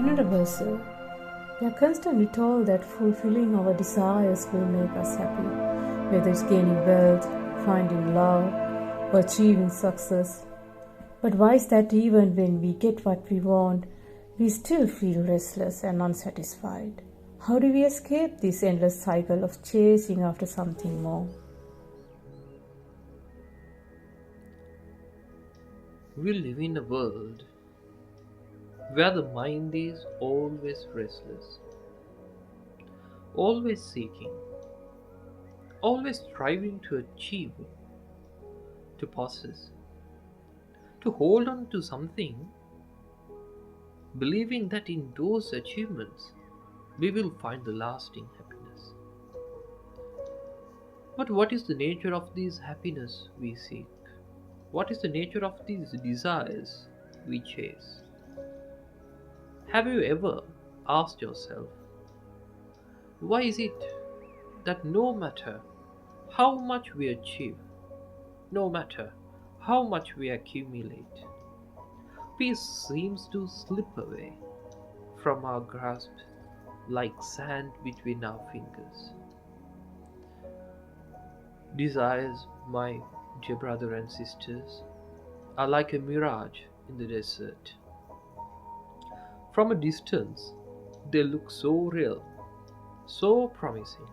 Venerable Sir, we are constantly told that fulfilling our desires will make us happy, whether it's gaining wealth, finding love, or achieving success. But why is that even when we get what we want, we still feel restless and unsatisfied? How do we escape this endless cycle of chasing after something more? We live in a world where the mind is always restless, always seeking, always striving to achieve, to possess, to hold on to something, believing that in those achievements we will find the lasting happiness. But what is the nature of this happiness we seek? What is the nature of these desires we chase? Have you ever asked yourself, why is it that no matter how much we achieve, no matter how much we accumulate, peace seems to slip away from our grasp like sand between our fingers? Desires, my dear brother and sisters, are like a mirage in the desert. From a distance, they look so real, so promising.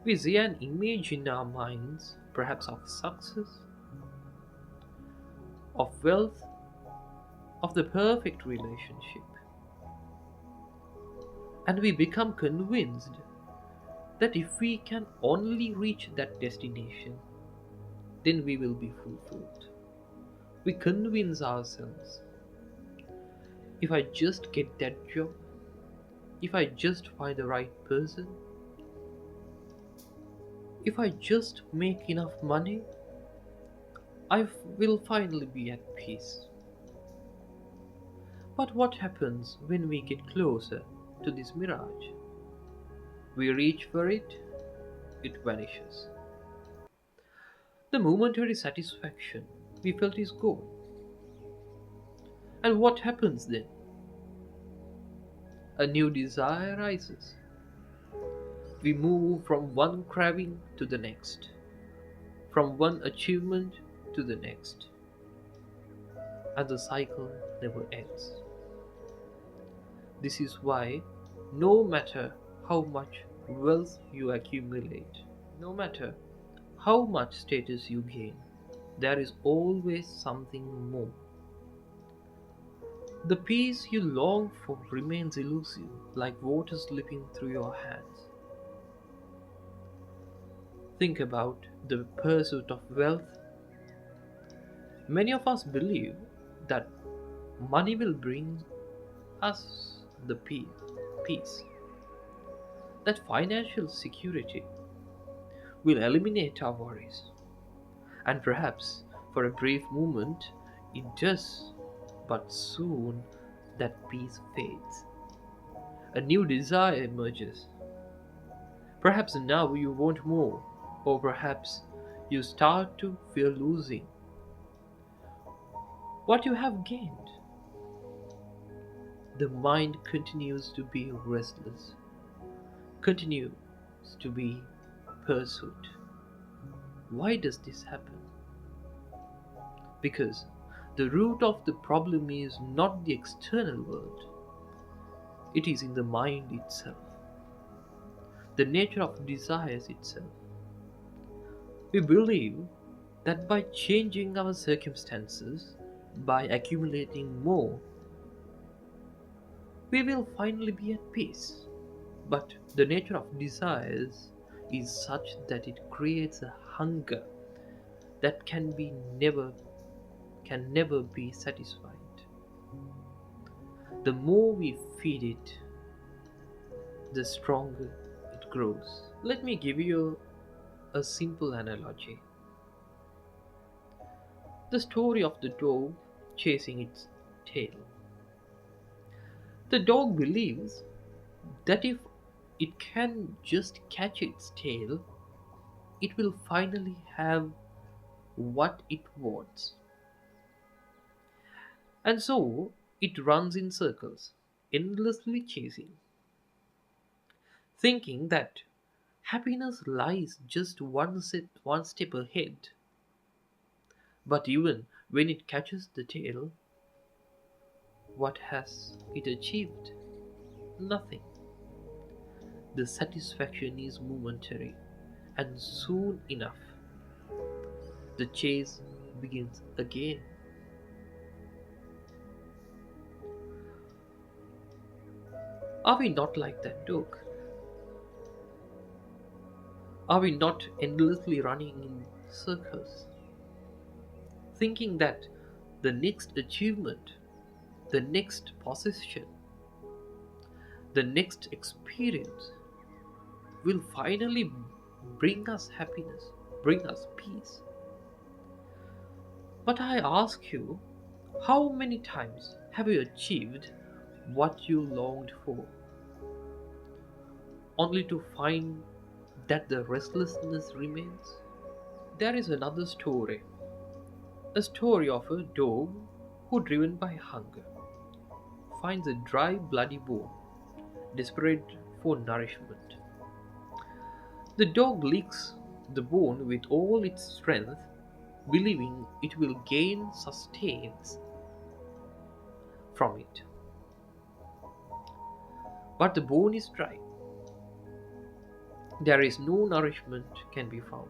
We see an image in our minds, perhaps of success, of wealth, of the perfect relationship. And we become convinced that if we can only reach that destination, then we will be fulfilled. We convince ourselves, if I just get that job, if I just find the right person, if I just make enough money, will finally be at peace. But what happens when we get closer to this mirage? We reach for it, it vanishes. The momentary satisfaction we felt is gone. And what happens then? A new desire rises. We move from one craving to the next, from one achievement to the next, and the cycle never ends. This is why, no matter how much wealth you accumulate, no matter how much status you gain, there is always something more. The peace you long for remains elusive, like water slipping through your hands. Think about the pursuit of wealth. Many of us believe that money will bring us the peace, that financial security will eliminate our worries. And perhaps for a brief moment it does, but soon that peace fades. A new desire emerges. Perhaps now you want more, or perhaps you start to fear losing what you have gained. The mind continues to be restless, continues to be pursued. Why does this happen? Because the root of the problem is not the external world, it is in the mind itself, the nature of desires itself. We believe that by changing our circumstances, by accumulating more, we will finally be at peace. But the nature of desires is such that it creates a hunger that can never be satisfied. The more we feed it, the stronger it grows. Let me give you a simple analogy. The story of the dog chasing its tail. The dog believes that if it can just catch its tail, it will finally have what it wants. And so it runs in circles. endlessly chasing, thinking that happiness lies just one step ahead. But even when it catches the tail, what has it achieved? Nothing. The satisfaction is momentary, and soon enough, the chase begins again. Are we not like that dog? Are we not endlessly running in circles, thinking that the next achievement, the next possession, the next experience will finally bring us happiness, bring us peace? But I ask you, how many times have you achieved what you longed for, only to find that the restlessness remains? There is another story, a story of a dog who, driven by hunger, finds a dry, bloody bone, desperate for nourishment. The dog licks the bone with all its strength, believing it will gain sustenance from it. But the bone is dry. There is no nourishment can be found.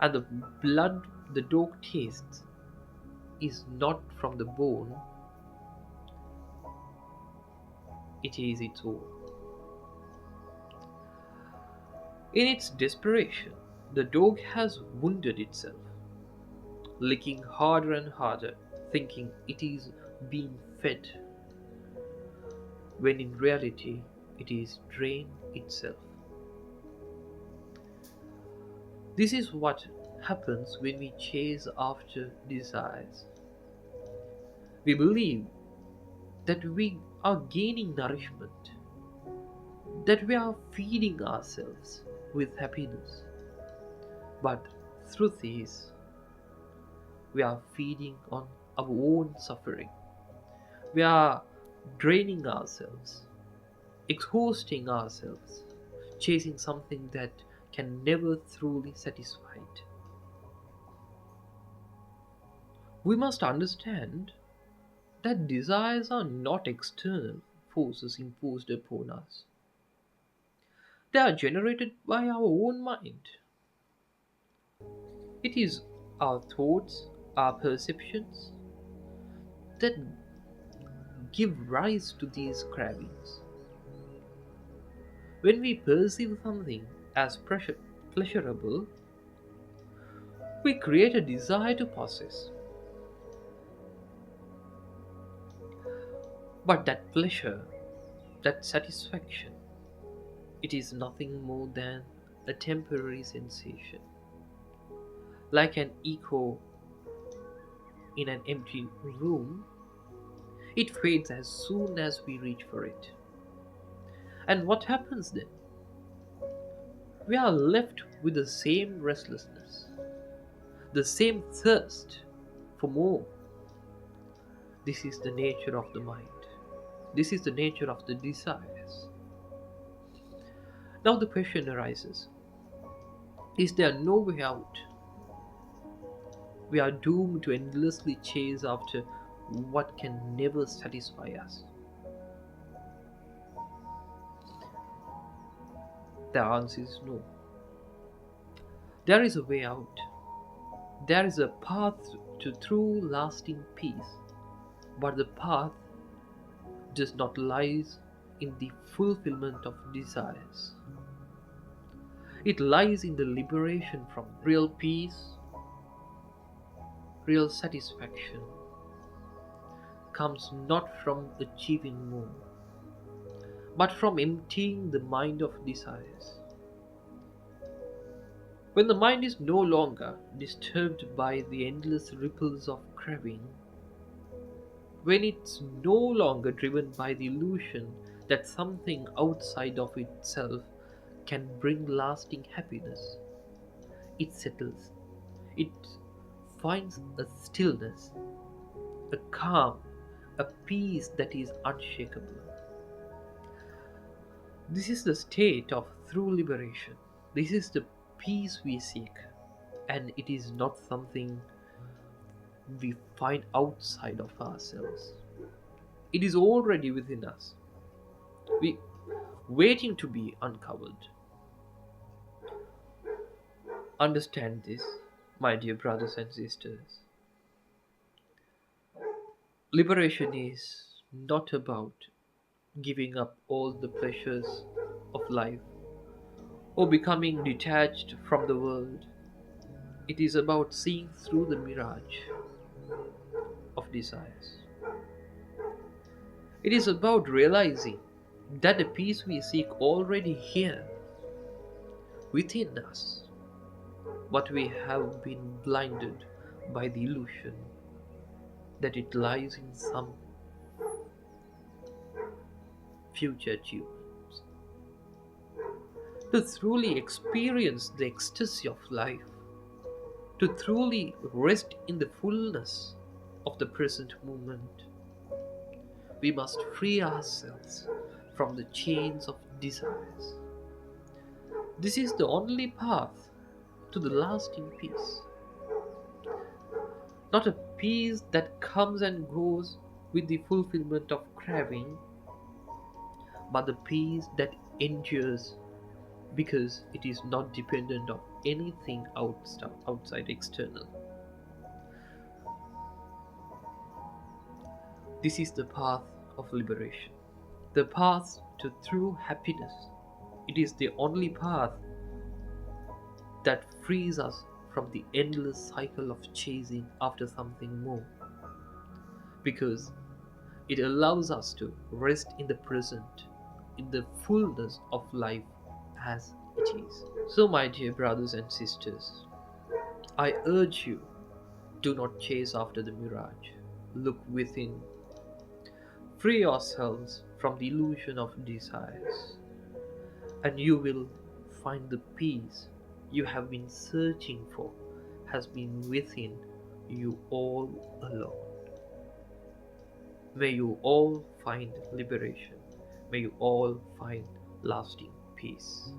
And the blood the dog tastes is not from the bone, it is its own. In its desperation, the dog has wounded itself, licking harder and harder, thinking it is being fed, when in reality it is drained itself. This is what happens when we chase after desires. We believe that we are gaining nourishment, that we are feeding ourselves with happiness. But truth is, we are feeding on our own suffering. We are draining ourselves, exhausting ourselves, chasing something that can never truly satisfy it. We must understand that desires are not external forces imposed upon us. They are generated by our own mind. It is our thoughts, our perceptions that give rise to these cravings. When we perceive something as pleasurable, we create a desire to possess. But that pleasure, that satisfaction, it is nothing more than a temporary sensation, like an echo in an empty room. It fades as soon as we reach for it. And what happens then? We are left with the same restlessness, the same thirst for more. This is the nature of the mind. This is the nature of the desires. Now the question arises, is there no way out? We are doomed to endlessly chase after what can never satisfy us. The answer is no. There is a way out. There is a path to true lasting peace, but the path does not lie in the fulfillment of desires. It lies in the liberation from real peace, real satisfaction comes not from achieving more, but from emptying the mind of desires. When the mind is no longer disturbed by the endless ripples of craving, when it's no longer driven by the illusion that something outside of itself can bring lasting happiness, it settles. It finds a stillness, a calm a peace that is unshakable. This is the state of true liberation. This is the peace we seek, and it is not something we find outside of ourselves. It is already within us, we waiting to be uncovered. Understand this, my dear brothers and sisters. Liberation is not about giving up all the pleasures of life or becoming detached from the world. It is about seeing through the mirage of desires. It is about realizing that the peace we seek already here within us, but we have been blinded by the illusion that it lies in some future achievements. To truly experience the ecstasy of life, to truly rest in the fullness of the present moment, we must free ourselves from the chains of desires. This is the only path to the lasting peace. Not a peace that comes and goes with the fulfillment of craving, but the peace that endures because it is not dependent on anything outside external. This is the path of liberation, the path to true happiness. It is the only path that frees us from the endless cycle of chasing after something more, because it allows us to rest in the present, in the fullness of life as it is. So, my dear brothers and sisters, I urge you, do not chase after the mirage. Look within. Free yourselves from the illusion of desires, and you will find the peace you have been searching for has been within you all along. May you all find liberation. May you all find lasting peace.